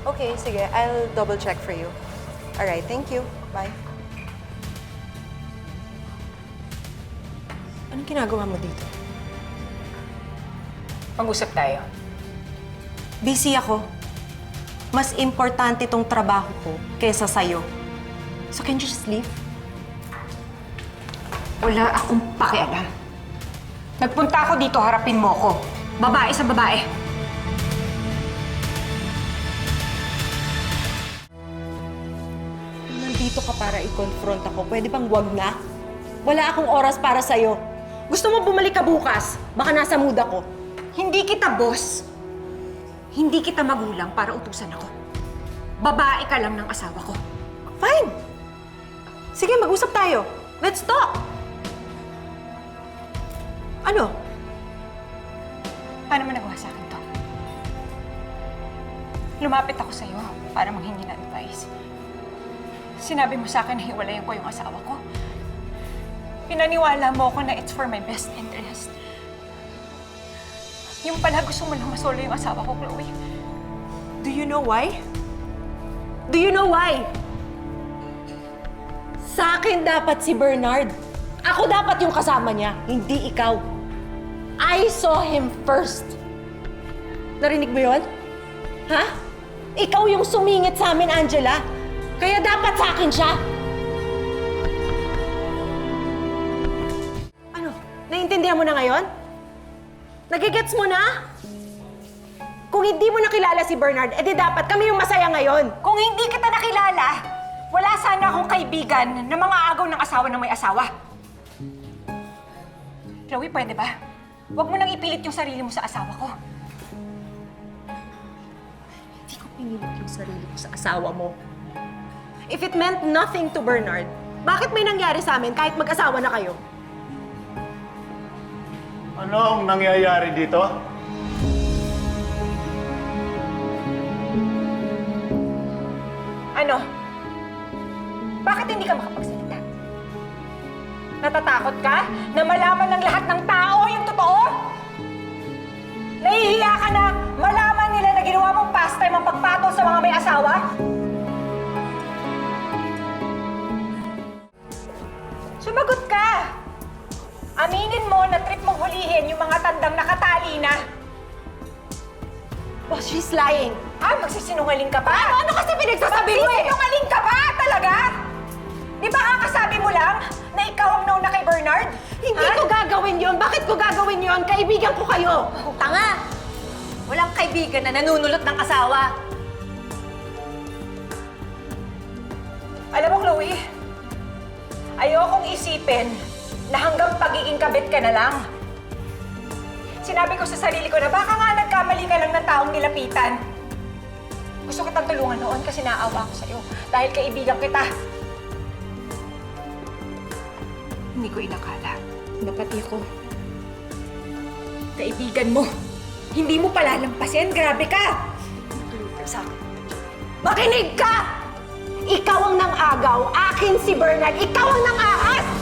Okay, sige. I'll double check for you. Alright, thank you. Bye. Anong ginagawa mo dito? Mag-usap tayo. Busy ako. Mas importante tong trabaho ko kaysa sa'yo. So can you just leave? Wala akong pakialam. Nagpunta ako dito, harapin mo ko. Babae sa babae. Nandito ka para i-confront ako. Pwede bang wag na? Wala akong oras para sa'yo. Gusto mo bumalik ka bukas? Baka nasa mood ako. Hindi kita boss. Hindi kita magulang para utusan ako. Babae ka lang ng asawa ko. Fine. Sige, mag-usap tayo. Let's talk. Ano? Paano mo nagawa sa akin to? Lumapit ako sa'yo para manghingi ng advice. Sinabi mo sa akin na hiwalayan ko yung asawa ko. Pinaniwala mo ako na it's for my best interest. Yung pala gusto mo lang masolo yung asawa ko, Chloe. Do you know why? Do you know why? Sa akin dapat si Bernard. Ako dapat yung kasama niya, hindi ikaw. I saw him first. Narinig mo yun? Ha? Ikaw yung sumingit sa amin, Angela. Kaya dapat sa akin siya. Ano? Naiintindihan mo na ngayon? Nagigets mo na? Kung hindi mo nakilala si Bernard, edi dapat kami yung masaya ngayon. Kung hindi kita nakilala, wala sana akong kaibigan na mga agaw ng asawa ng may asawa. Chloe, pwede ba? Huwag mo nang ipilit yung sarili mo sa asawa ko. Hindi ko pinilit yung sarili ko sa asawa mo. If it meant nothing to Bernard, bakit may nangyari sa amin kahit mag-asawa na kayo? Ano ang nangyayari dito? Ano? Bakit hindi ka makapagsalita? Natatakot ka na malaman ng lahat ng tao yung totoo? Nahihiya ka na malaman nila na ginawa mong pastime ang pagpatol sa mga may asawa? Sumagot ka! Aminin mo na trip mong hulihin yung mga tandang nakatali na. Oh, she's lying. Ah, magsisinungaling ka pa? Ano kasi pinagsasabi mo eh? Magsisinungaling ka ba talaga? Di ba kakasabi mo lang na ikaw ang known na kay Bernard? Hindi ko gagawin yon. Bakit ko gagawin yon? Kaibigan ko kayo. Tanga! Walang kaibigan na nanunulot ng asawa. Alam mo, Chloe, ayokong isipin na hanggang pagiging kabit ka na lang. Sinabi ko sa sarili ko na baka nga nagkamali ka lang ng taong nilapitan. Gusto kitang tulungan noon kasi naawa ko sa'yo dahil kaibigan kita. Hindi ko inakala na pati ako kaibigan mo. Hindi mo palalampasin. Grabe ka! Makinig ka sa akin. Makinig ka! Ikaw ang nang-agaw. Akin si Bernard. Ikaw ang nang-ahas!